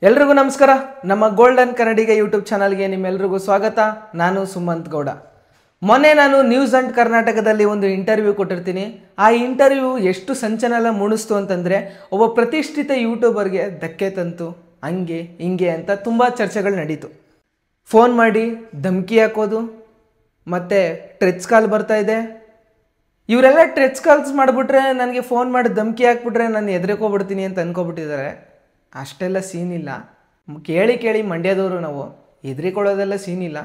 ಎಲ್ರಿಗೂ ನಮಸ್ಕಾರ. ನಮ್ಮ ಗೋಲ್ಡನ್ ಕನ್ನಡಿಗ ಯೂಟ್ಯೂಬ್ ಚಾನಲ್ಗೆ ನಿಮ್ಮೆಲ್ರಿಗೂ ಸ್ವಾಗತ. ನಾನು ಸುಮಂತ್ ಗೌಡ. ಮೊನ್ನೆ ನಾನು ನ್ಯೂಸ್ ಅಂಡ್ ಕರ್ನಾಟಕದಲ್ಲಿ ಒಂದು ಇಂಟರ್ವ್ಯೂ ಕೊಟ್ಟಿರ್ತೀನಿ. ಆ ಇಂಟರ್ವ್ಯೂ ಎಷ್ಟು ಸಂಚಲನ ಮೂಡಿಸ್ತು ಅಂತಂದರೆ, ಒಬ್ಬ ಪ್ರತಿಷ್ಠಿತ ಯೂಟ್ಯೂಬರ್ಗೆ ಧಕ್ಕೆ ತಂತು, ಹಂಗೆ ಹಿಂಗೆ ಅಂತ ತುಂಬ ಚರ್ಚೆಗಳು ನಡೀತು. ಫೋನ್ ಮಾಡಿ ಧಮಕಿ ಹಾಕೋದು, ಮತ್ತು ಟ್ರೆಚ್ ಕಾಲ್ ಬರ್ತಾಯಿದೆ. ಇವರೆಲ್ಲ ಟ್ರೆಚ್ ಕಾಲ್ಸ್ ಮಾಡಿಬಿಟ್ರೆ, ನನಗೆ ಫೋನ್ ಮಾಡಿ ಧಮಕಿ ಹಾಕ್ಬಿಟ್ರೆ ನಾನು ಎದುರ್ಕೋಬಿಡ್ತೀನಿ ಅಂತ ಅಂದ್ಕೊಬಿಟ್ಟಿದ್ದಾರೆ. ಅಷ್ಟೆಲ್ಲ ಸೀನ್ ಇಲ್ಲ. ಕೇಳಿ ಮಂಡ್ಯದವರು ನಾವು, ಹೆದರಿಕೊಳ್ಳೋದೆಲ್ಲ ಸೀನ್ ಇಲ್ಲ.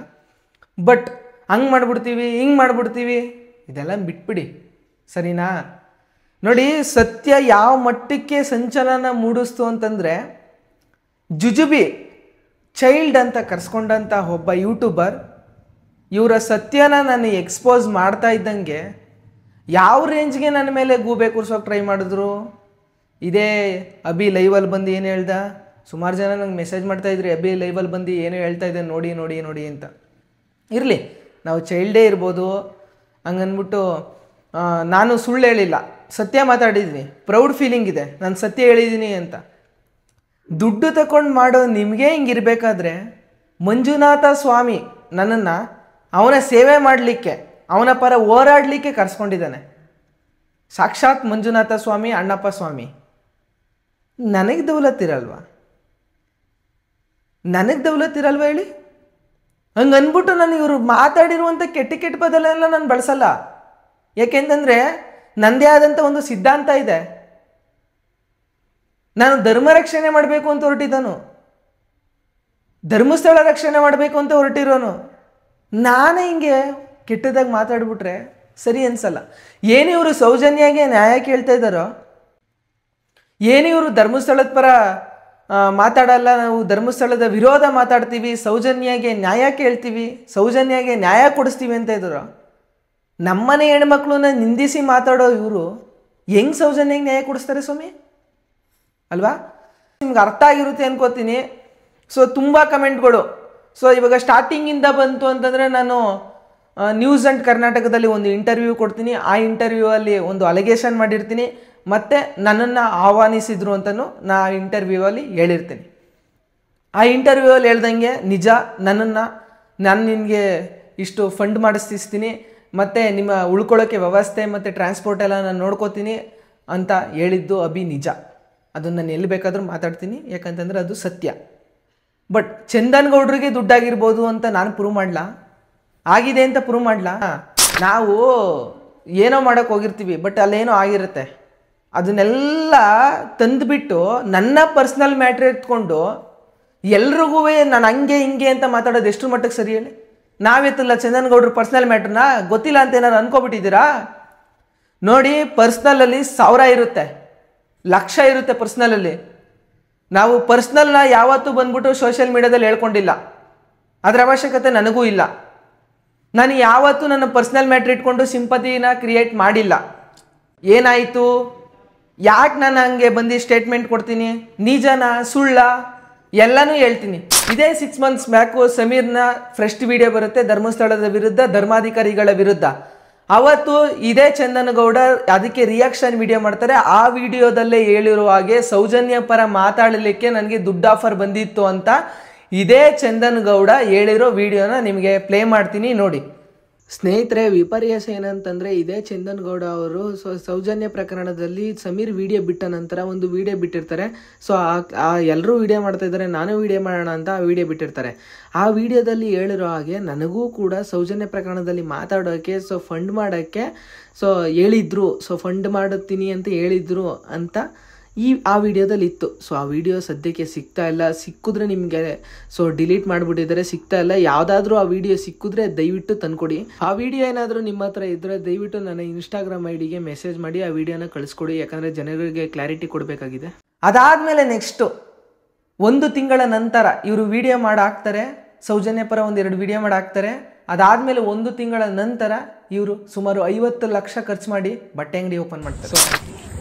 ಬಟ್ ಹಂಗೆ ಮಾಡಿಬಿಡ್ತೀವಿ, ಹಿಂಗೆ ಮಾಡಿಬಿಡ್ತೀವಿ, ಇದೆಲ್ಲ ಬಿಟ್ಬಿಡಿ, ಸರಿನಾ? ನೋಡಿ, ಸತ್ಯ ಯಾವ ಮಟ್ಟಕ್ಕೆ ಸಂಚಲನ ಮೂಡಿಸ್ತು ಅಂತಂದರೆ, ಜುಜುಬಿ ಚೈಲ್ಡ್ ಅಂತ ಕರೆಸ್ಕೊಂಡಂಥ ಒಬ್ಬ ಯೂಟ್ಯೂಬರ್ ಇವರ ಸತ್ಯನ ನಾನು ಎಕ್ಸ್ಪೋಸ್ ಮಾಡ್ತಾ ಇದ್ದಂಗೆ ಯಾವ ರೇಂಜ್ಗೆ ನನ್ನ ಮೇಲೆ ಗೂಬೆ ಕೂರ್ಸೋಕೆ ಟ್ರೈ ಮಾಡಿದ್ರು. ಇದೇ ಅಭಿ ಲೈವಲ್ಲಿ ಬಂದು ಏನು ಹೇಳ್ದ, ಸುಮಾರು ಜನ ನಂಗೆ ಮೆಸೇಜ್ ಮಾಡ್ತಾಯಿದ್ರಿ, ಅಭಿ ಲೈವಲ್ಲಿ ಬಂದು ಏನು ಹೇಳ್ತಾ ಇದ್ದೆ ನೋಡಿ ನೋಡಿ ನೋಡಿ ಅಂತ. ಇರಲಿ, ನಾವು ಚೈಲ್ಡೇ ಇರ್ಬೋದು, ಹಂಗನ್ಬಿಟ್ಟು ನಾನು ಸುಳ್ಳು ಹೇಳಿಲ್ಲ, ಸತ್ಯ ಮಾತಾಡಿದ್ದೀನಿ, ಪ್ರೌಡ್ ಫೀಲಿಂಗ್ ಇದೆ, ನಾನು ಸತ್ಯ ಹೇಳಿದ್ದೀನಿ ಅಂತ. ದುಡ್ಡು ತಗೊಂಡು ಮಾಡೋ ನಿಮಗೆ ಹಿಂಗಿರಬೇಕಾದ್ರೆ, ಮಂಜುನಾಥ ಸ್ವಾಮಿ ನನ್ನನ್ನು ಅವನ ಸೇವೆ ಮಾಡಲಿಕ್ಕೆ, ಅವನ ಪರ ಹೋರಾಡಲಿಕ್ಕೆ ಕರೆಸ್ಕೊಂಡಿದ್ದಾನೆ. ಸಾಕ್ಷಾತ್ ಮಂಜುನಾಥ ಸ್ವಾಮಿ, ಅಣ್ಣಪ್ಪ ಸ್ವಾಮಿ. ನನಗೆ ದೌಲತ್ತಿರಲ್ವಾ? ಹೇಳಿ? ಹಂಗೆ ಅಂದ್ಬಿಟ್ಟು ನಾನು ಇವರು ಮಾತಾಡಿರುವಂಥ ಕೆಟ್ಟ ಪದಲೆಲ್ಲ ನಾನು ಬಳಸಲ್ಲ. ಯಾಕೆಂತಂದರೆ ನನ್ನದೇ ಆದಂಥ ಒಂದು ಸಿದ್ಧಾಂತ ಇದೆ. ನಾನು ಧರ್ಮ ರಕ್ಷಣೆ ಮಾಡಬೇಕು ಅಂತ ಹೊರಟಿದ್ದನು, ಧರ್ಮಸ್ಥಳ ರಕ್ಷಣೆ ಮಾಡಬೇಕು ಅಂತ ಹೊರಟಿರೋನು. ನಾನೇ ಹಿಂಗೆ ಕೆಟ್ಟದಾಗಿ ಮಾತಾಡ್ಬಿಟ್ರೆ ಸರಿ ಅನ್ಸಲ್ಲ. ಏನು ಇವರು ಸೌಜನ್ಯಗೆ ನ್ಯಾಯ ಕೇಳ್ತಾ ಇದ್ದಾರೋ, ಏನು ಇವರು ಧರ್ಮಸ್ಥಳದ ಪರ ಮಾತಾಡಲ್ಲ, ನಾವು ಧರ್ಮಸ್ಥಳದ ವಿರೋಧ ಮಾತಾಡ್ತೀವಿ, ಸೌಜನ್ಯಗೆ ನ್ಯಾಯ ಕೇಳ್ತೀವಿ, ಸೌಜನ್ಯಗೆ ನ್ಯಾಯ ಕೊಡಿಸ್ತೀವಿ ಅಂತ ಇದ್ದಾರೋ, ನಮ್ಮನೆ ಹೆಣ್ಮಕ್ಳನ್ನ ನಿಂದಿಸಿ ಮಾತಾಡೋ ಇವರು ಹೆಂಗೆ ಸೌಜನ್ಯಗೆ ನ್ಯಾಯ ಕೊಡಿಸ್ತಾರೆ ಸ್ವಾಮಿ? ಅಲ್ವಾ? ನಿಮ್ಗೆ ಅರ್ಥ ಆಗಿರುತ್ತೆ ಅನ್ಕೋತೀನಿ. ಸೊ ತುಂಬ ಕಮೆಂಟ್ಗಳು. ಸೊ ಇವಾಗ ಸ್ಟಾರ್ಟಿಂಗಿಂದ ಬಂತು ಅಂತಂದರೆ, ನಾನು ನ್ಯೂಸ್ ಅಂಡ್ ಕರ್ನಾಟಕದಲ್ಲಿ ಒಂದು ಇಂಟರ್ವ್ಯೂ ಕೊಡ್ತೀನಿ, ಆ ಇಂಟರ್ವ್ಯೂ ಅಲ್ಲಿ ಒಂದು ಅಲಿಗೇಷನ್ ಮಾಡಿರ್ತೀನಿ, ಮತ್ತು ನನ್ನನ್ನು ಆಹ್ವಾನಿಸಿದ್ರು ಅಂತಲೂ ನಾ ಇಂಟರ್ವ್ಯೂ ಅಲ್ಲಿ ಹೇಳಿರ್ತೀನಿ. ಆ ಇಂಟರ್ವ್ಯೂ ಅಲ್ಲಿ ಹೇಳ್ದಂಗೆ ನಿಜ, ನಾನು ನಿನಗೆ ಇಷ್ಟು ಫಂಡ್ ಮಾಡಿಸ್ತೀನಿ, ಮತ್ತು ನಿಮ್ಮ ಉಳ್ಕೊಳ್ಳೋಕ್ಕೆ ವ್ಯವಸ್ಥೆ ಮತ್ತು ಟ್ರಾನ್ಸ್ಪೋರ್ಟ್ ಎಲ್ಲ ನಾನು ನೋಡ್ಕೋತೀನಿ ಅಂತ ಹೇಳಿದ್ದು ಅಭಿ ನಿಜ. ಅದನ್ನು ನಾನು ಎಲ್ಲಿ ಬೇಕಾದರೂ ಮಾತಾಡ್ತೀನಿ, ಯಾಕಂತಂದರೆ ಅದು ಸತ್ಯ. ಬಟ್ ಚಂದನ್ ಗೌಡ್ರಿಗೆ ದುಡ್ಡಾಗಿರ್ಬೋದು ಅಂತ ನಾನು ಪ್ರೂವ್ ಮಾಡಲಾ, ಆಗಿದೆ ಅಂತ ಪ್ರೂವ್ ಮಾಡಲಾ? ನಾವು ಏನೋ ಮಾಡೋಕ್ಕೆ ಹೋಗಿರ್ತೀವಿ, ಬಟ್ ಅಲ್ಲೇನೋ ಆಗಿರುತ್ತೆ. ಅದನ್ನೆಲ್ಲ ತಂದುಬಿಟ್ಟು ನನ್ನ ಪರ್ಸ್ನಲ್ ಮ್ಯಾಟ್ರ್ ಎತ್ಕೊಂಡು ಎಲ್ರಿಗೂ ನಾನು ಹಂಗೆ ಹಿಂಗೆ ಅಂತ ಮಾತಾಡೋದು ಎಷ್ಟು ಮಟ್ಟಕ್ಕೆ ಸರಿ ಹೇಳಿ? ನಾವೆತ್ತಲ್ಲ ಚಂದನ್ ಗೌಡ್ರ ಪರ್ಸ್ನಲ್ ಮ್ಯಾಟ್ರನ್ನ ಗೊತ್ತಿಲ್ಲ ಅಂತ ಏನಾರು ಅನ್ಕೋಬಿಟ್ಟಿದ್ದೀರಾ? ನೋಡಿ, ಪರ್ಸ್ನಲಲ್ಲಿ 1000 ಇರುತ್ತೆ, ಲಕ್ಷ ಇರುತ್ತೆ ಪರ್ಸ್ನಲಲ್ಲಿ. ನಾವು ಪರ್ಸ್ನಲ್ನ ಯಾವತ್ತೂ ಬಂದ್ಬಿಟ್ಟು ಸೋಷಿಯಲ್ ಮೀಡಿಯಾದಲ್ಲಿ ಹೇಳ್ಕೊಂಡಿಲ್ಲ, ಅದರ ಅವಶ್ಯಕತೆ ನನಗೂ ಇಲ್ಲ. ನಾನು ಯಾವತ್ತೂ ನನ್ನ ಪರ್ಸ್ನಲ್ ಮ್ಯಾಟ್ರ್ ಇಟ್ಕೊಂಡು ಸಿಂಪತಿನ ಕ್ರಿಯೇಟ್ ಮಾಡಿಲ್ಲ. ಏನಾಯಿತು, ಯಾಕೆ ನಾನು ಹಂಗೆ ಬಂದು ಸ್ಟೇಟ್ಮೆಂಟ್ ಕೊಡ್ತೀನಿ, ನಿಜನ ಸುಳ್ಳ ಎಲ್ಲನೂ ಹೇಳ್ತೀನಿ. ಇದೇ 6 months ಬ್ಯಾಕು ಸಮೀರ್ನ ಫ್ರೆಸ್ಟ್ ವಿಡಿಯೋ ಬರುತ್ತೆ ಧರ್ಮಸ್ಥಳದ ವಿರುದ್ಧ, ಧರ್ಮಾಧಿಕಾರಿಗಳ ವಿರುದ್ಧ. ಅವತ್ತು ಇದೇ ಚಂದನ್ ಗೌಡ ಅದಕ್ಕೆ ರಿಯಾಕ್ಷನ್ ವಿಡಿಯೋ ಮಾಡ್ತಾರೆ. ಆ ವಿಡಿಯೋದಲ್ಲೇ ಹೇಳಿರೋ ಹಾಗೆ ಸೌಜನ್ಯ ಪರ ಮಾತಾಡಲಿಕ್ಕೆ ನನಗೆ ದುಡ್ಡು ಆಫರ್ ಬಂದಿತ್ತು ಅಂತ ಇದೇ ಚಂದನ್ ಗೌಡ ಹೇಳಿರೋ ವಿಡಿಯೋನ ನಿಮಗೆ ಪ್ಲೇ ಮಾಡ್ತೀನಿ, ನೋಡಿ. ಸ್ನೇಹಿತರೆ, ವಿಪರ್ಯಾಸ ಏನಂತಂದರೆ, ಇದೇ ಚಂದನ್ ಗೌಡ ಅವರು ಸೌಜನ್ಯ ಪ್ರಕರಣದಲ್ಲಿ ಸಮೀರ್ ವಿಡಿಯೋ ಬಿಟ್ಟ ನಂತರ ಒಂದು ವಿಡಿಯೋ ಬಿಟ್ಟಿರ್ತಾರೆ. ಸೊ ಎಲ್ಲರೂ ವಿಡಿಯೋ ಮಾಡ್ತಾ ಇದ್ದಾರೆ, ನಾನು ವಿಡಿಯೋ ಮಾಡೋಣ ಅಂತ ಆ ವಿಡಿಯೋ ಬಿಟ್ಟಿರ್ತಾರೆ. ಆ ವಿಡಿಯೋದಲ್ಲಿ ಹೇಳಿರೋ ಹಾಗೆ ನನಗೂ ಕೂಡ ಸೌಜನ್ಯ ಪ್ರಕರಣದಲ್ಲಿ ಮಾತಾಡೋಕ್ಕೆ, ಸೊ ಫಂಡ್ ಮಾಡೋಕ್ಕೆ ಹೇಳಿದ್ರು, ಸೊ ಫಂಡ್ ಮಾಡುತ್ತೀನಿ ಅಂತ ಹೇಳಿದ್ರು ಅಂತ ಆ ವಿಡಿಯೋದಲ್ಲಿ ಇತ್ತು. ಸೊ ಆ ವಿಡಿಯೋ ಸದ್ಯಕ್ಕೆ ಸಿಗ್ತಾ ಇಲ್ಲ, ಸಿಕ್ಕಿದ್ರೆ ನಿಮಗೆ ಡಿಲೀಟ್ ಮಾಡಿಬಿಟ್ಟಿದ್ದಾರೆ, ಸಿಗ್ತಾ ಇಲ್ಲ. ಯಾವುದಾದ್ರೂ ಆ ವಿಡಿಯೋ ಸಿಕ್ಕಿದ್ರೆ ದಯವಿಟ್ಟು ತಂದ್ಕೊಡಿ. ಆ ವಿಡಿಯೋ ಏನಾದರೂ ನಿಮ್ಮ ಹತ್ರ ಇದ್ದರೆ ದಯವಿಟ್ಟು ನನ್ನ ಇನ್ಸ್ಟಾಗ್ರಾಮ್ ಐಡಿಗೆ ಮೆಸೇಜ್ ಮಾಡಿ ಆ ವಿಡಿಯೋನ ಕಳಿಸ್ಕೊಡಿ, ಯಾಕಂದರೆ ಜನರಿಗೆ ಕ್ಲಾರಿಟಿ ಕೊಡಬೇಕಾಗಿದೆ. ಅದಾದಮೇಲೆ ನೆಕ್ಸ್ಟು 1 ತಿಂಗಳ ನಂತರ ಇವರು ವಿಡಿಯೋ ಮಾಡಿ ಹಾಕ್ತಾರೆ, ಸೌಜನ್ಯ ಪರ 1-2 ವಿಡಿಯೋ ಮಾಡಿ ಹಾಕ್ತಾರೆ. ಅದಾದಮೇಲೆ 1 ತಿಂಗಳ ನಂತರ ಇವರು ಸುಮಾರು 50 ಲಕ್ಷ ಖರ್ಚು ಮಾಡಿ ಬಟ್ಟೆ ಅಂಗಡಿ ಓಪನ್ ಮಾಡ್ತಾರೆ.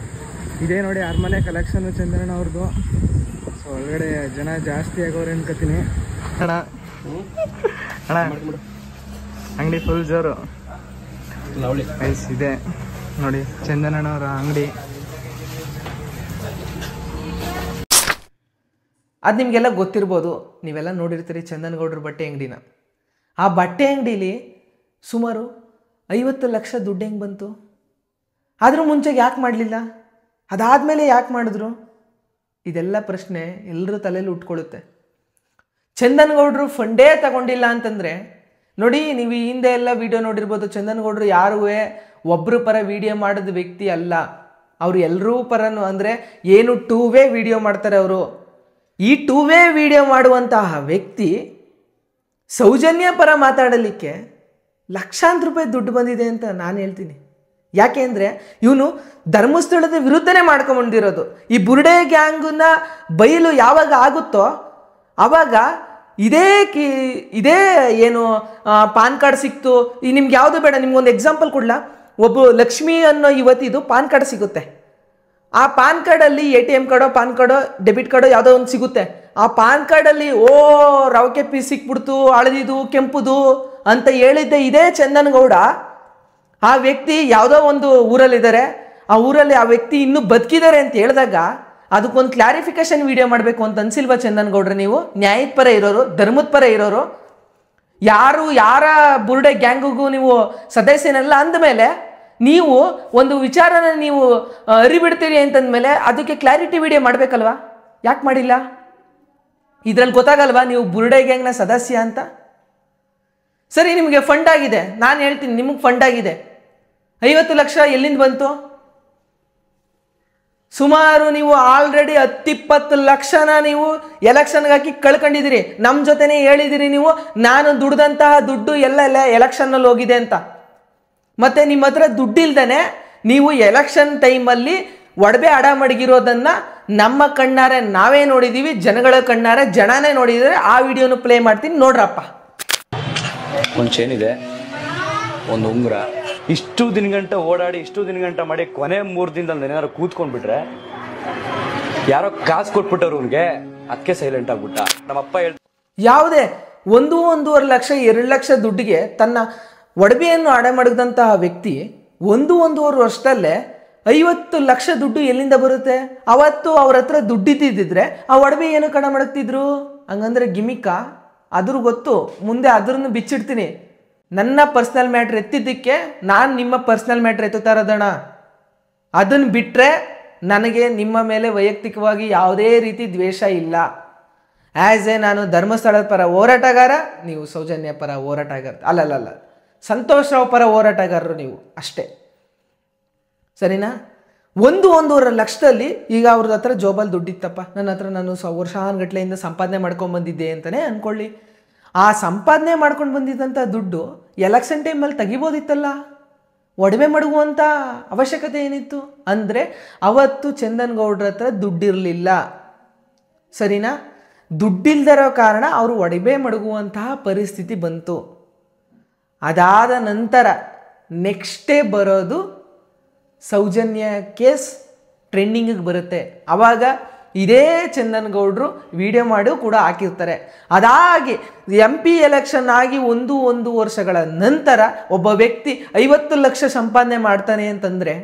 ಇದೇ ನೋಡಿ ಅರಮನೆ ಕಲೆಕ್ಷನ್ ಚಂದ್ರಣ್ಣ ಅವ್ರದ್ದು. ಸೊ ಒಳಗಡೆ ಜನ ಜಾಸ್ತಿ ಆಗೋರು ಅನ್ಕೋತೀನಿ. ಅಣ್ಣ ಅಂಗಡಿ ಫುಲ್ ಜೋರು ಇದೆ ನೋಡಿ, ಚಂದನಣ್ಣವರ ಅಂಗಡಿ. ಅದು ನಿಮಗೆಲ್ಲ ಗೊತ್ತಿರ್ಬೋದು, ನೀವೆಲ್ಲ ನೋಡಿರ್ತೀರಿ ಚಂದನ್ ಗೌಡ್ರ ಬಟ್ಟೆ ಅಂಗಡಿನ. ಆ ಬಟ್ಟೆ ಅಂಗಡೀಲಿ ಸುಮಾರು 50 ಲಕ್ಷ ದುಡ್ಡು ಹೆಂಗೆ ಬಂತು? ಆದರೂ ಮುಂಚೆಗೆ ಯಾಕೆ ಮಾಡಲಿಲ್ಲ? ಅದಾದಮೇಲೆ ಯಾಕೆ ಮಾಡಿದ್ರು? ಇದೆಲ್ಲ ಪ್ರಶ್ನೆ ಎಲ್ಲರ ತಲೆಯಲ್ಲಿ ಉಟ್ಕೊಳ್ಳುತ್ತೆ. ಚಂದನ್ ಗೌಡ್ರು ಫಂಡೇ ತಗೊಂಡಿಲ್ಲ ಅಂತಂದರೆ ನೋಡಿ, ನೀವು ಈ ಹಿಂದೆ ಎಲ್ಲ ವಿಡಿಯೋ ನೋಡಿರ್ಬೋದು. ಚಂದನ್ ಗೌಡ್ರು ಯಾರೂ ಒಬ್ಬರು ಪರ ವಿಡಿಯೋ ಮಾಡಿದ ವ್ಯಕ್ತಿ ಅಲ್ಲ. ಅವರು ಎಲ್ಲರೂ ಪರನು, ಅಂದರೆ ಏನು 2 ವೇ ವಿಡಿಯೋ ಮಾಡ್ತಾರೆ ಅವರು. ಈ 2 ವೇ ವಿಡಿಯೋ ಮಾಡುವಂತಹ ವ್ಯಕ್ತಿ ಸೌಜನ್ಯ ಪರ ಮಾತಾಡಲಿಕ್ಕೆ ಲಕ್ಷಾಂತರ ರೂಪಾಯಿ ದುಡ್ಡು ಬಂದಿದೆ ಅಂತ ನಾನು ಹೇಳ್ತೀನಿ. ಯಾಕೆ ಅಂದರೆ ಇವನು ಧರ್ಮಸ್ಥಳದ ವಿರುದ್ಧನೇ ಮಾಡ್ಕೊಂಬಂದಿರೋದು. ಈ ಬುರ್ಡೆ ಗ್ಯಾಂಗನ್ನ ಬಯಲು ಯಾವಾಗ ಆಗುತ್ತೋ ಆವಾಗ ಇದೇ ಏನು ಪಾನ್ ಕಾರ್ಡ್ ಸಿಕ್ತು, ಈ ನಿಮ್ಗೆ ಯಾವುದು ಬೇಡ, ನಿಮ್ಗೊಂದು ಎಕ್ಸಾಂಪಲ್ ಕೊಡ್ಲಾ? ಒಬ್ಬ ಲಕ್ಷ್ಮಿ ಅನ್ನೋ ಯುವತಿದು ಪಾನ್ ಕಾರ್ಡ್ ಸಿಗುತ್ತೆ. ಆ ಪಾನ್ ಕಾರ್ಡಲ್ಲಿ ATM ಕಾರ್ಡೋ ಪಾನ್ ಕಾರ್ಡೋ ಡೆಬಿಟ್ ಕಾರ್ಡೋ ಯಾವುದೋ ಒಂದು ಸಿಗುತ್ತೆ. ಆ ಪಾನ್ ಕಾರ್ಡಲ್ಲಿ ರವಕೆ ಪೀಸ್ ಸಿಕ್ಬಿಡ್ತು, ಹಳದಿದು ಕೆಂಪುದು ಅಂತ ಹೇಳಿದ್ದೆ ಇದೇ ಚಂದನ್ ಗೌಡ. ಆ ವ್ಯಕ್ತಿ ಯಾವುದೋ ಒಂದು ಊರಲ್ಲಿದ್ದಾರೆ, ಆ ಊರಲ್ಲಿ ಆ ವ್ಯಕ್ತಿ ಇನ್ನೂ ಬದುಕಿದ್ದಾರೆ ಅಂತ ಹೇಳಿದಾಗ ಅದಕ್ಕೊಂದು ಕ್ಲಾರಿಫಿಕೇಶನ್ ವಿಡಿಯೋ ಮಾಡಬೇಕು ಅಂತ ಅನ್ಸಿಲ್ವಾ ಚಂದನ್ ಗೌಡ್ರೆ? ನೀವು ನ್ಯಾಯದ ಪರ ಇರೋರು, ಧರ್ಮದ ಪರ ಇರೋರು, ಯಾರ ಬುರ್ಡೆ ಗ್ಯಾಂಗಿಗೂ ನೀವು ಸದಸ್ಯನಲ್ಲ ಅಂದಮೇಲೆ ನೀವು ಒಂದು ವಿಚಾರನ ನೀವು ಅರಿಬಿಡ್ತೀರಿ ಅಂತಂದ್ಮೇಲೆ ಅದಕ್ಕೆ ಕ್ಲಾರಿಟಿ ವಿಡಿಯೋ ಮಾಡಬೇಕಲ್ವಾ? ಯಾಕೆ ಮಾಡಿಲ್ಲ? ಇದ್ರಲ್ಲಿ ಗೊತ್ತಾಗಲ್ವಾ ನೀವು ಬುರ್ಡೆ ಗ್ಯಾಂಗ್ನ ಸದಸ್ಯ ಅಂತ? ಸರಿ, ನಿಮಗೆ ಫಂಡ್ ಆಗಿದೆ, ನಾನು ಹೇಳ್ತೀನಿ, ನಿಮಗೆ ಫಂಡ್ ಆಗಿದೆ. 50 ಲಕ್ಷ ಎಲ್ಲಿಂದ ಬಂತು? ಸುಮಾರು ನೀವು ಆಲ್ರೆಡಿ 10-20 ಲಕ್ಷನ ನೀವು ಎಲೆಕ್ಷನ್ಗೆ ಹಾಕಿ ಕಳ್ಕೊಂಡಿದ್ದೀರಿ. ನಮ್ಮ ಜೊತೆನೇ ಹೇಳಿದಿರಿ ನೀವು, ನಾನು ದುಡ್ದಂತಹ ದುಡ್ಡು ಎಲ್ಲ ಎಲೆಕ್ಷನ್ನಲ್ಲಿ ಹೋಗಿದೆ ಅಂತ. ಮತ್ತೆ ನಿಮ್ಮ ಹತ್ರ ದುಡ್ಡಿಲ್ದೇನೆ ನೀವು ಎಲೆಕ್ಷನ್ ಟೈಮಲ್ಲಿ ಒಡವೆ ಅಡ ಮಡಗಿರೋದನ್ನ ನಮ್ಮ ಕಣ್ಣಾರೆ ನಾವೇ ನೋಡಿದ್ದೀವಿ, ಜನಗಳ ಕಣ್ಣಾರೆ ಜನನೇ ನೋಡಿದರೆ. ಆ ವಿಡಿಯೋನು ಪ್ಲೇ ಮಾಡ್ತೀನಿ, ನೋಡ್ರಪ್ಪ. ಒಂದು ಚೇನಿದೆ, ಒಂದು ಉಂಗುರ, ಇಷ್ಟು ದಿನಗಂಟ ಓಡಾಡಿ ಇಷ್ಟು ದಿನಗಂಟ ಮಾಡಿ ಕೊನೆ 3 ದಿನದಲ್ಲಿ ಏನಾದ್ರು ಕೂತ್ಕೊಂಡ್ಬಿಟ್ರೆ ಯಾರೋ ಕಾಸು ಕೊಟ್ಬಿಟ್ಟವ್ರು ಅವ್ನಿಗೆ, ಅದಕ್ಕೆ ಸೈಲೆಂಟ್ ಆಗ್ಬಿಟ್ಟ. ನಮ್ಮಪ್ಪ ಯಾವುದೇ 1-1.5 ಲಕ್ಷ 2 ಲಕ್ಷ ದುಡ್ಡಿಗೆ ತನ್ನ ಒಡವೆಯನ್ನು ಅಡ ಮಡಗದಂತಹ ವ್ಯಕ್ತಿ 1-1.5 ವರ್ಷದಲ್ಲೇ 50 ಲಕ್ಷ ದುಡ್ಡು ಎಲ್ಲಿಂದ ಬರುತ್ತೆ? ಅವತ್ತು ಅವ್ರ ಹತ್ರ ದುಡ್ಡಿದ್ದಿದ್ರೆ ಆ ಒಡವೆ ಏನು ಕಡ ಮಡಗ್ತಿದ್ರು? ಹಂಗಂದ್ರೆ ಗಿಮಿಕ್ಕ? ಅದ್ರ ಗೊತ್ತು, ಮುಂದೆ ಅದ್ರನ್ನು ಬಿಚ್ಚಿಡ್ತೀನಿ. ನನ್ನ ಪರ್ಸ್ನಲ್ ಮ್ಯಾಟ್ರ್ ಎತ್ತಿದ್ದಕ್ಕೆ ನಾನು ನಿಮ್ಮ ಪರ್ಸ್ನಲ್ ಮ್ಯಾಟ್ರ್ ಎತ್ತುತ್ತಾ ಇರೋದಣ್ಣ. ಅದನ್ನು ಬಿಟ್ಟರೆ ನನಗೆ ನಿಮ್ಮ ಮೇಲೆ ವೈಯಕ್ತಿಕವಾಗಿ ಯಾವುದೇ ರೀತಿ ದ್ವೇಷ ಇಲ್ಲ. ನಾನು ಧರ್ಮಸ್ಥಳದ ಪರ ಹೋರಾಟಗಾರ, ನೀವು ಸೌಜನ್ಯ ಪರ ಹೋರಾಟಗಾರ ಅಲ್ಲ, ಸಂತೋಷ್ ರಾವ್ ಪರ ಹೋರಾಟಗಾರರು ನೀವು ಅಷ್ಟೇ, ಸರಿನಾ? 1-1.5 ಲಕ್ಷದಲ್ಲಿ ಈಗ ಅವ್ರದ್ದು ಹತ್ರ ಜೋಬಲ್ಲಿ ದುಡ್ಡಿತ್ತಪ್ಪ, ನನ್ನ ಹತ್ರ ನಾನು ವರ್ಷಾನುಗಟ್ಲೆಯಿಂದ ಸಂಪಾದನೆ ಮಾಡ್ಕೊಂಡು ಬಂದಿದ್ದೆ ಅಂತಲೇ ಅಂದ್ಕೊಳ್ಳಿ. ಆ ಸಂಪಾದನೆ ಮಾಡ್ಕೊಂಡು ಬಂದಿದ್ದಂಥ ದುಡ್ಡು ಎಲೆಕ್ಷನ್ ಟೈಮಲ್ಲಿ ತೆಗಿಬೋದಿತ್ತಲ್ಲ, ಒಡವೆ ಮಡಗುವಂಥ ಅವಶ್ಯಕತೆ ಏನಿತ್ತು? ಅಂದರೆ ಅವತ್ತು ಚಂದನ್ ಗೌಡ್ರ ಹತ್ರ ದುಡ್ಡಿರಲಿಲ್ಲ, ಸರಿನಾ? ದುಡ್ಡಿಲ್ದಿರೋ ಕಾರಣ ಅವರು ಒಡವೆ ಮಡಗುವಂತಹ ಪರಿಸ್ಥಿತಿ ಬಂತು. ಅದಾದ ನಂತರ ನೆಕ್ಸ್ಟೇ ಬರೋದು ಸೌಜನ್ಯ ಕೇಸ್ ಟ್ರೆಂಡಿಂಗಿಗೆ ಬರುತ್ತೆ. ಆವಾಗ ಇದೇ ಚಂದನ್ ಗೌಡ್ರು ವಿಡಿಯೋ ಮಾಡಿ ಕೂಡ ಹಾಕಿರ್ತಾರೆ. ಅದಾಗಿ MP ಎಲೆಕ್ಷನ್ ಆಗಿ 1 ವರ್ಷಗಳ ನಂತರ ಒಬ್ಬ ವ್ಯಕ್ತಿ 50 ಲಕ್ಷ ಸಂಪಾದನೆ ಮಾಡ್ತಾನೆ ಅಂತಂದರೆ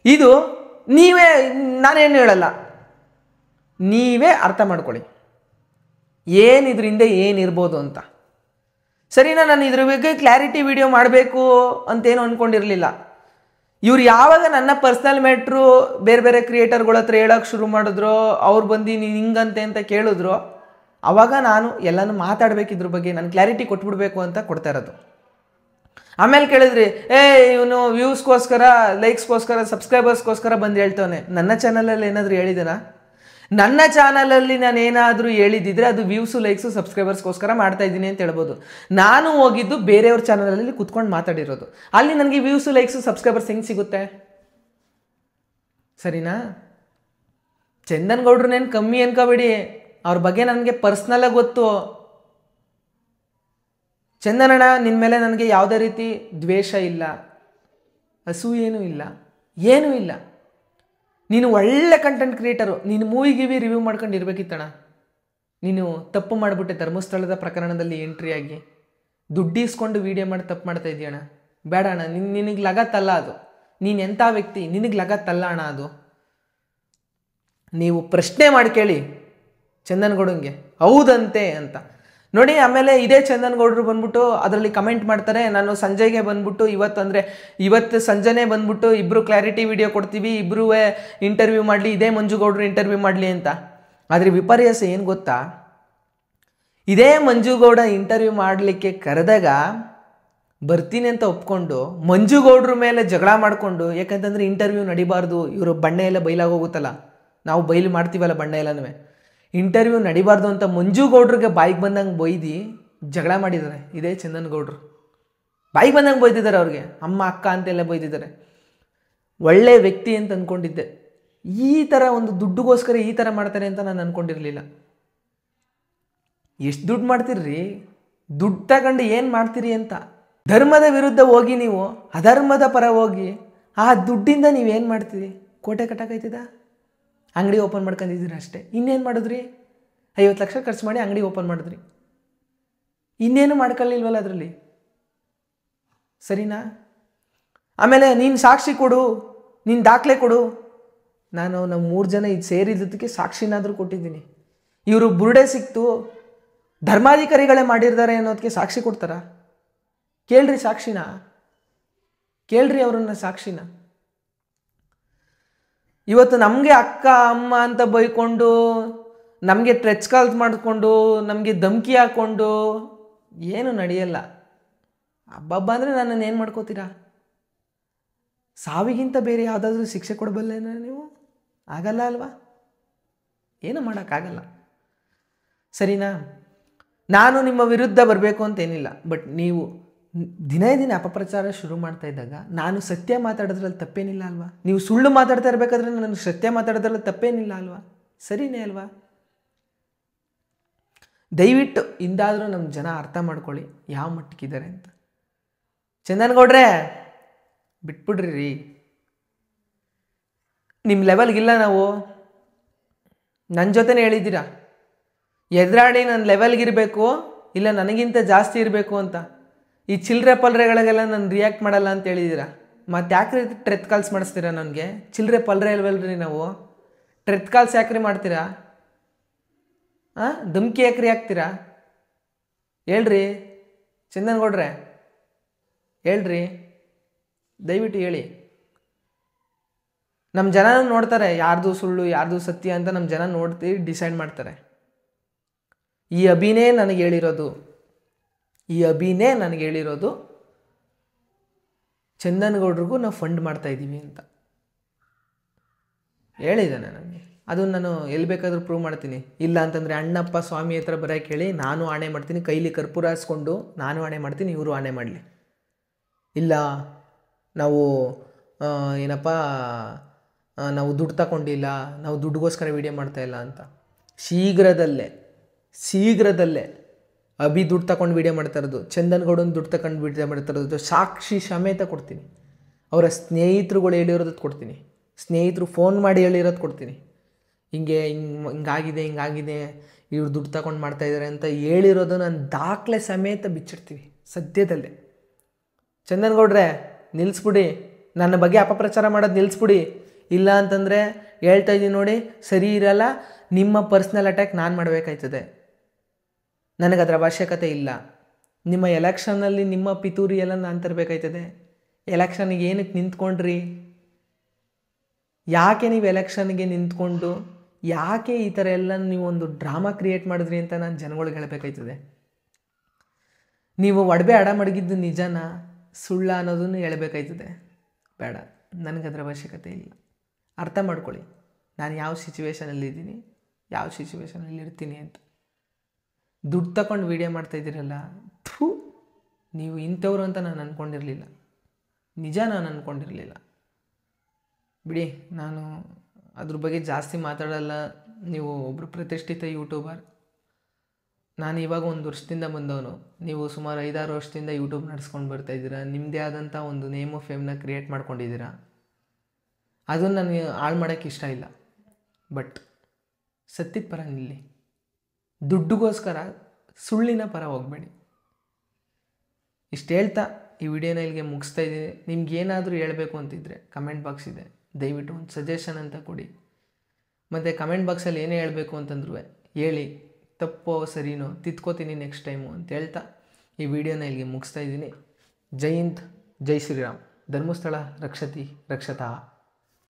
ಇದು ನಾನೇನು ಹೇಳಲ್ಲ, ನೀವೇ ಅರ್ಥ ಮಾಡ್ಕೊಳ್ಳಿ ಏನಿದ್ರಿಂದ ಏನಿರ್ಬೋದು ಅಂತ, ಸರಿನಾ? ನಾನು ಇದ್ರ ಬಗ್ಗೆ ಕ್ಲಾರಿಟಿ ವಿಡಿಯೋ ಮಾಡಬೇಕು ಅಂತೇನು ಅಂದ್ಕೊಂಡಿರಲಿಲ್ಲ. ಇವ್ರು ಯಾವಾಗ ನನ್ನ ಪರ್ಸ್ನಲ್ ಮ್ಯಾಟ್ರು ಬೇರೆ ಬೇರೆ ಕ್ರಿಯೇಟರ್ಗಳ ಹತ್ರ ಹೇಳೋಕೆ ಶುರು ಮಾಡಿದ್ರು, ಅವ್ರು ಬಂದು ನೀನು ಹಿಂಗಂತೆ ಅಂತ ಕೇಳಿದ್ರು, ಆವಾಗ ನಾನು ಎಲ್ಲನೂ ಮಾತಾಡಬೇಕಿದ್ರ ಬಗ್ಗೆ ನಾನು ಕ್ಲಾರಿಟಿ ಕೊಟ್ಬಿಡ್ಬೇಕು ಅಂತ ಕೊಡ್ತಾ ಇರೋದು. ಆಮೇಲೆ ಕೇಳಿದ್ರಿ, ಇವನು ವ್ಯೂಸ್ಗೋಸ್ಕರ, ಲೈಕ್ಸ್ಗೋಸ್ಕರ, ಸಬ್ಸ್ಕ್ರೈಬರ್ಸ್ಗೋಸ್ಕರ ಬಂದು ಹೇಳ್ತವನೆ. ನನ್ನ ಚಾನಲಲ್ಲಿ ಏನಾದರೂ ಹೇಳಿದೆನಾ? ನನ್ನ ಚಾನಲಲ್ಲಿ ನಾನು ಏನಾದರೂ ಹೇಳಿದ್ದಿದ್ರೆ ಅದು ವ್ಯೂಸು, ಲೈಕ್ಸು, ಸಬ್ಸ್ಕ್ರೈಬರ್ಸ್ಗೋಸ್ಕರ ಮಾಡ್ತಾ ಇದ್ದೀನಿ ಅಂತ ಹೇಳ್ಬೋದು. ನಾನು ಹೋಗಿದ್ದು ಬೇರೆಯವ್ರ ಚಾನಲಲ್ಲಿ ಕುತ್ಕೊಂಡು ಮಾತಾಡಿರೋದು. ಅಲ್ಲಿ ನನಗೆ ವ್ಯೂಸು, ಲೈಕ್ಸು, ಸಬ್ಸ್ಕ್ರೈಬರ್ಸ್ ಹೆಂಗೆ ಸಿಗುತ್ತೆ? ಸರಿನಾ? ಚಂದನ್ ಗೌಡ್ರನ್ನೇನು ಕಮ್ಮಿ ಅನ್ಕೋಬೇಡಿ, ಅವ್ರ ಬಗ್ಗೆ ನನಗೆ ಪರ್ಸ್ನಲಾಗಿ ಗೊತ್ತು. ಚಂದನಣ್ಣ, ನಿನ್ನ ಮೇಲೆ ನನಗೆ ಯಾವುದೇ ರೀತಿ ದ್ವೇಷ ಇಲ್ಲ, ಅಸೂಯೇನೂ ಇಲ್ಲ, ಏನೂ ಇಲ್ಲ. ನೀನು ಒಳ್ಳೆ ಕಂಟೆಂಟ್ ಕ್ರಿಯೇಟರು, ನೀನು ಮೂವಿ ರಿವ್ಯೂ ಮಾಡ್ಕೊಂಡು ಇರಬೇಕಿತ್ತಣ್ಣ. ನೀನು ತಪ್ಪು ಮಾಡಿಬಿಟ್ಟೆ ಧರ್ಮಸ್ಥಳದ ಪ್ರಕರಣದಲ್ಲಿ ಎಂಟ್ರಿ ಆಗಿ ದುಡ್ಡಿಸ್ಕೊಂಡು ವೀಡಿಯೋ ಮಾಡಿ ತಪ್ಪು ಮಾಡ್ತಾ ಇದೆಯಣ್ಣ. ಬೇಡ ಅಣ್ಣ, ನಿನಗೆ ಲಗತ್ತಲ್ಲ ಅದು. ನೀನು ಎಂಥ ವ್ಯಕ್ತಿ, ನಿನಗೆ ಲಗತ್ತಲ್ಲ ಅಣ್ಣ ಅದು. ನೀವು ಪ್ರಶ್ನೆ ಮಾಡಿ ಕೇಳಿ ಚಂದನ್ಗೌಡಂಗೆ ಹೌದಂತೆ ಅಂತ ನೋಡಿ. ಆಮೇಲೆ ಇದೇ ಚಂದನ್ಗೌಡರು ಬಂದ್ಬಿಟ್ಟು ಅದರಲ್ಲಿ ಕಮೆಂಟ್ ಮಾಡ್ತಾರೆ, ನಾನು ಸಂಜೆಗೆ ಬಂದ್ಬಿಟ್ಟು ಇವತ್ತು ಸಂಜೆನೇ ಬಂದ್ಬಿಟ್ಟು ಇಬ್ಬರು ಕ್ಲಾರಿಟಿ ವಿಡಿಯೋ ಕೊಡ್ತೀವಿ, ಇಬ್ಬರೂ ಇಂಟರ್ವ್ಯೂ ಮಾಡಲಿ, ಇದೇ ಮಂಜುಗೌಡರು ಇಂಟರ್ವ್ಯೂ ಮಾಡಲಿ ಅಂತ. ಆದರೆ ವಿಪರ್ಯಾಸ ಏನು ಗೊತ್ತಾ, ಇದೇ ಮಂಜುಗೌಡ ಇಂಟರ್ವ್ಯೂ ಮಾಡಲಿಕ್ಕೆ ಕರೆದಾಗ ಬರ್ತೀನಿ ಅಂತ ಒಪ್ಕೊಂಡು ಮಂಜುಗೌಡ್ರ ಮೇಲೆ ಜಗಳ ಮಾಡಿಕೊಂಡು, ಯಾಕಂತಂದರೆ ಇಂಟರ್ವ್ಯೂ ನಡಿಬಾರ್ದು, ಇವರು ಬಣ್ಣೆ ಎಲ್ಲ ಬೈಲಾಗೋಗುತ್ತಲ್ಲ, ನಾವು ಬೈಲು ಮಾಡ್ತೀವಲ್ಲ ಬಣ್ಣೆ ಎಲ್ಲನೂ, ಇಂಟರ್ವ್ಯೂ ನಡಿಬಾರ್ದು ಅಂತ ಮಂಜುಗೌಡ್ರಿಗೆ ಬಾಯಿಗೆ ಬಂದಂಗೆ ಬೈದು ಜಗಳ ಮಾಡಿದ್ದಾರೆ ಇದೇ ಚಂದನ್ಗೌಡರು. ಬಾಯಿಗೆ ಬಂದಂಗೆ ಬೈದಿದ್ದಾರೆ, ಅವ್ರಿಗೆ ಅಮ್ಮ ಅಕ್ಕ ಅಂತೆಲ್ಲ ಬೈದಿದ್ದಾರೆ. ಒಳ್ಳೆ ವ್ಯಕ್ತಿ ಅಂತ ಅಂದ್ಕೊಂಡಿದ್ದೆ. ಈ ಥರ ಒಂದು ದುಡ್ಡುಗೋಸ್ಕರ ಈ ಥರ ಮಾಡ್ತಾರೆ ಅಂತ ನಾನು ಅಂದ್ಕೊಂಡಿರಲಿಲ್ಲ. ಎಷ್ಟು ದುಡ್ಡು ಮಾಡ್ತೀರ್ರಿ, ದುಡ್ಡು ತಗೊಂಡು ಏನು ಮಾಡ್ತೀರಿ ಅಂತ. ಧರ್ಮದ ವಿರುದ್ಧ ಹೋಗಿ ನೀವು ಅಧರ್ಮದ ಪರ ಹೋಗಿ ಆ ದುಡ್ಡಿಂದ ನೀವೇನು ಮಾಡ್ತೀರಿ? ಕೋಟೆ ಕಟ್ಟಕೈತದ? ಅಂಗಡಿ ಓಪನ್ ಮಾಡ್ಕೊಂಡಿದ್ದೀರಿ ಅಷ್ಟೇ, ಇನ್ನೇನು ಮಾಡಿದ್ರಿ? 50 ಲಕ್ಷ ಖರ್ಚು ಮಾಡಿ ಅಂಗಡಿ ಓಪನ್ ಮಾಡಿದ್ರಿ, ಇನ್ನೇನು ಮಾಡ್ಕೊಳ್ಳಿಲ್ವಲ್ಲ ಅದರಲ್ಲಿ, ಸರಿನಾ? ಆಮೇಲೆ ನೀನು ಸಾಕ್ಷಿ ಕೊಡು, ನೀನು ದಾಖಲೆ ಕೊಡು. ನಾವು 3 ಜನ ಇದು ಸೇರಿದ್ದಕ್ಕೆ ಸಾಕ್ಷಿನಾದರೂ ಕೊಟ್ಟಿದ್ದೀನಿ. ಇವರು ಬುರುಡೆ ಸಿಕ್ತು, ಧರ್ಮಾಧಿಕಾರಿಗಳೇ ಮಾಡಿರ್ತಾರೆ ಅನ್ನೋದಕ್ಕೆ ಸಾಕ್ಷಿ ಕೊಡ್ತಾರಾ? ಕೇಳ್ರಿ ಸಾಕ್ಷಿನ, ಕೇಳ್ರಿ ಅವರನ್ನ ಸಾಕ್ಷಿನ. ಇವತ್ತು ನಮಗೆ ಅಕ್ಕ ಅಮ್ಮ ಅಂತ ಬೈಕೊಂಡು, ನಮಗೆ ಟ್ರೆಚ್ ಕಾಲ್ಸ್ ಮಾಡಿಕೊಂಡು, ನಮಗೆ ಧಮಕಿ ಹಾಕ್ಕೊಂಡು ಏನು ನಡೆಯಲ್ಲ. ಹಬ್ಬ ಅಂದರೆ ನನ್ನನ್ನು ಏನು ಮಾಡ್ಕೋತೀರಾ? ಸಾವಿಗಿಂತ ಬೇರೆ ಯಾವುದಾದ್ರೂ ಶಿಕ್ಷೆ ಕೊಡಬಲ್ಲೇನ ನೀವು? ಆಗಲ್ಲ ಅಲ್ವಾ? ಏನು ಮಾಡೋಕ್ಕಾಗಲ್ಲ, ಸರಿನಾ? ನಾನು ನಿಮ್ಮ ವಿರುದ್ಧ ಬರಬೇಕು ಅಂತೇನಿಲ್ಲ, ಬಟ್ ನೀವು ದಿನೇ ದಿನ ಅಪಪ್ರಚಾರ ಶುರು ಮಾಡ್ತಾ ಇದ್ದಾಗ ನಾನು ಸತ್ಯ ಮಾತಾಡೋದ್ರಲ್ಲಿ ತಪ್ಪೇನಿಲ್ಲ ಅಲ್ವಾ? ನೀವು ಸುಳ್ಳು ಮಾತಾಡ್ತಾ ಇರಬೇಕಾದ್ರೆ ನಾನು ಸತ್ಯ ಮಾತಾಡೋದ್ರಲ್ಲಿ ತಪ್ಪೇನಿಲ್ಲ ಅಲ್ವಾ? ಸರಿನೇ ಅಲ್ವಾ? ದಯವಿಟ್ಟು ಇಂದಾದರೂ ನಮ್ಮ ಜನ ಅರ್ಥ ಮಾಡ್ಕೊಳ್ಳಿ ಯಾವ ಮಟ್ಟಕ್ಕಿದ್ದಾರೆ ಅಂತ. ಚಂದನ್ಗೌಡ್ರೆ ಬಿಟ್ಬಿಡ್ರಿ, ನಿಮ್ಮ ಲೆವೆಲ್ಗಿಲ್ಲ ನಾವು. ನನ್ನ ಜೊತೆನೇ ಹೇಳಿದ್ದೀರಾ ಎದುರಾಡಿ ನನ್ನ ಲೆವೆಲ್ಗಿರಬೇಕು, ಇಲ್ಲ ನನಗಿಂತ ಜಾಸ್ತಿ ಇರಬೇಕು ಅಂತ. ಈ ಚಿಲ್ಲರೆ ಪಲ್ರೆಗಳಿಗೆಲ್ಲ ನಾನು ರಿಯಾಕ್ಟ್ ಮಾಡಲ್ಲ ಅಂತ ಹೇಳಿದ್ದೀರಾ. ಮತ್ತು ಯಾಕ್ರಿ ಟ್ರೆತ್ ಕಾಲ್ಸ್ ಮಾಡಿಸ್ತೀರಾ ನನಗೆ? ಚಿಲ್ಲರೆ ಪಲ್ರೆ ಇಲ್ವಲ್ರಿ ನಾವು? ಟ್ರೆತ್ ಕಾಲ್ಸ್ ಯಾಕ್ರಿ ಮಾಡ್ತೀರಾ? ಧಮ್ಕಿ ಯಾಕ್ರಿ ಹಾಕ್ತೀರಾ? ಹೇಳ್ರಿ ಚಂದನ್ಗೌಡ್ರೆ, ಹೇಳ್ರಿ, ದಯವಿಟ್ಟು ಹೇಳಿ. ನಮ್ಮ ಜನ ನೋಡ್ತಾರೆ ಯಾರ್ದು ಸುಳ್ಳು ಯಾರ್ದು ಸತ್ಯ ಅಂತ. ನಮ್ಮ ಜನ ನೋಡ್ತೀವಿ, ಡಿಸೈಡ್ ಮಾಡ್ತಾರೆ. ಈ ಅಭಿನೇ ನನಗೆ ಹೇಳಿರೋದು ಚಂದನ್ಗೌಡ್ರಿಗೂ ನಾವು ಫಂಡ್ ಮಾಡ್ತಾ ಇದ್ದೀವಿ ಅಂತ ಹೇಳಿದ್ದಾನೆ ನನಗೆ. ಅದನ್ನು ನಾನು ಎಲ್ಲಿ ಬೇಕಾದರೂ ಪ್ರೂವ್ ಮಾಡ್ತೀನಿ. ಇಲ್ಲ ಅಂತಂದರೆ ಅಣ್ಣಪ್ಪ ಸ್ವಾಮಿ ಹತ್ರ ಬರೋಕ್ಕೆ ಹೇಳಿ ನಾನು ಆಣೆ ಮಾಡ್ತೀನಿ, ಕೈಲಿ ಕರ್ಪೂರ ಹಾಸ್ಕೊಂಡು ನಾನು ಆಣೆ ಮಾಡ್ತೀನಿ, ಇವರು ಆಣೆ ಮಾಡಲಿ. ಇಲ್ಲ ನಾವು ನಾವು ದುಡ್ಡು ತಗೊಂಡಿಲ್ಲ, ನಾವು ದುಡ್ಡುಗೋಸ್ಕರ ವೀಡಿಯೋ ಮಾಡ್ತಾಯಿಲ್ಲ ಅಂತ. ಶೀಘ್ರದಲ್ಲೇ ಅಭಿ ದುಡ್ಡು ತಗೊಂಡು ವೀಡಿಯೋ ಮಾಡ್ತಾ ಇರೋದು, ಚಂದನ್ಗೌಡನ ದುಡ್ಡು ತಗೊಂಡು ವೀಡಿಯೋ ಮಾಡ್ತಾ ಇರೋದು ಸಾಕ್ಷಿ ಸಮೇತ ಕೊಡ್ತೀನಿ. ಅವರ ಸ್ನೇಹಿತರುಗಳು ಹೇಳಿರೋದು ಕೊಡ್ತೀನಿ, ಸ್ನೇಹಿತರು ಫೋನ್ ಮಾಡಿ ಹೇಳಿರೋದು ಕೊಡ್ತೀನಿ. ಹಿಂಗಾಗಿದೆ ಇವ್ರು ದುಡ್ಡು ತಗೊಂಡು ಮಾಡ್ತಾಯಿದ್ದಾರೆ ಅಂತ ಹೇಳಿರೋದು ನಾನು ದಾಖಲೆ ಸಮೇತ ಬಿಚ್ಚಿಡ್ತೀವಿ ಸದ್ಯದಲ್ಲೇ. ಚಂದನ್ಗೌಡ್ರೆ ನಿಲ್ಲಿಸ್ಬಿಡಿ, ನನ್ನ ಬಗ್ಗೆ ಅಪಪ್ರಚಾರ ಮಾಡೋದು ನಿಲ್ಲಿಸ್ಬಿಡಿ. ಇಲ್ಲ ಅಂತಂದರೆ ಹೇಳ್ತಾ ಇದ್ದೀನಿ ನೋಡಿ, ಸರಿ ಇರಲ್ಲ. ನಿಮ್ಮ ಪರ್ಸ್ನಲ್ ಅಟ್ಯಾಕ್ ನಾನು ಮಾಡಬೇಕಾಯ್ತದೆ, ನನಗದರ ಅವಶ್ಯಕತೆ ಇಲ್ಲ. ನಿಮ್ಮ ಎಲೆಕ್ಷನ್ನಲ್ಲಿ ನಿಮ್ಮ ಪಿತೂರಿ ಎಲ್ಲ ನಾನು ತರಬೇಕಾಯ್ತದೆ. ಎಲೆಕ್ಷನ್ಗೆ ಏನಕ್ಕೆ ನಿಂತ್ಕೊಂಡ್ರಿ? ಯಾಕೆ ನೀವು ಎಲೆಕ್ಷನ್ಗೆ ನಿಂತ್ಕೊಂಡು ಯಾಕೆ ಈ ಥರ ಎಲ್ಲ ನೀವು ಒಂದು ಡ್ರಾಮಾ ಕ್ರಿಯೇಟ್ ಮಾಡಿದ್ರಿ ಅಂತ ನಾನು ಜನಗಳಿಗೆ ಹೇಳಬೇಕಾಯ್ತದೆ. ನೀವು ಒಡವೆ ಅಡ ಮಡಗಿದ್ದು ನಿಜನ ಸುಳ್ಳ ಅನ್ನೋದನ್ನು ಹೇಳಬೇಕಾಯ್ತದೆ. ಬೇಡ, ನನಗದರ ಅವಶ್ಯಕತೆ ಇಲ್ಲ. ಅರ್ಥ ಮಾಡ್ಕೊಳ್ಳಿ ನಾನು ಯಾವ ಸಿಚುವೇಷನಲ್ಲಿದ್ದೀನಿ, ಯಾವ ಸಿಚುವೇಷನಲ್ಲಿ ಇರ್ತೀನಿ ಅಂತ. ದುಡ್ಡು ತಗೊಂಡು ವೀಡಿಯೋ ಮಾಡ್ತಾಯಿದ್ದೀರಲ್ಲ, ನೀವು ಇಂಥವ್ರು ಅಂತ ನಾನು ಅಂದ್ಕೊಂಡಿರಲಿಲ್ಲ, ನಿಜ ನಾನು ಅಂದ್ಕೊಂಡಿರಲಿಲ್ಲ. ಬಿಡಿ, ನಾನು ಅದ್ರ ಬಗ್ಗೆ ಜಾಸ್ತಿ ಮಾತಾಡಲ್ಲ. ನೀವು ಒಬ್ಬರು ಪ್ರತಿಷ್ಠಿತ ಯೂಟ್ಯೂಬರ್, ನಾನು ಇವಾಗ 1 ವರ್ಷದಿಂದ ಬಂದವನು. ನೀವು ಸುಮಾರು 5-6 ವರ್ಷದಿಂದ ಯೂಟ್ಯೂಬ್ ನಡೆಸ್ಕೊಂಡು ಬರ್ತಾಯಿದ್ದೀರಾ. ನಿಮ್ಮದೇ ಆದಂಥ ಒಂದು ನೇಮ್ ಆಫ್ ಫೇಮ್ನ ಕ್ರಿಯೇಟ್ ಮಾಡ್ಕೊಂಡಿದ್ದೀರಾ. ಅದನ್ನು ನನಗೆ ಹಾಳು ಮಾಡೋಕ್ಕೆ ಇಷ್ಟ ಇಲ್ಲ. ಬಟ್ ಸತ್ಯದ ಪರ ನಿಲ್ಲಿ, ದುಡ್ಡುಗೋಸ್ಕರ ಸುಳ್ಳಿನ ಪರ ಹೋಗಬೇಡಿ. ಇಷ್ಟು ಹೇಳ್ತಾ ಈ ವಿಡಿಯೋನ ಇಲ್ಲಿಗೆ ಮುಗಿಸ್ತಾ ಇದ್ದೀನಿ. ನಿಮ್ಗೇನಾದರೂ ಹೇಳಬೇಕು ಅಂತಿದ್ರೆ ಕಮೆಂಟ್ ಬಾಕ್ಸ್ ಇದೆ, ದಯವಿಟ್ಟು ಒಂದು ಸಜೆಷನ್ ಅಂತ ಕೊಡಿ. ಮತ್ತು ಕಮೆಂಟ್ ಬಾಕ್ಸಲ್ಲಿ ಏನೇ ಹೇಳಬೇಕು ಅಂತಂದ್ರೂ ಹೇಳಿ, ತಪ್ಪೋ ಸರಿನೋ ತಿದ್ಕೋತೀನಿ ನೆಕ್ಸ್ಟ್ ಟೈಮು ಅಂತ ಹೇಳ್ತಾ ಈ ವಿಡಿಯೋನ ಇಲ್ಲಿಗೆ ಮುಗಿಸ್ತಾ ಇದ್ದೀನಿ. ಜೈ ಹಿಂದ್, ಜೈ ಶ್ರೀರಾಮ್. ಧರ್ಮಸ್ಥಳ ರಕ್ಷತಿ ರಕ್ಷತಾ.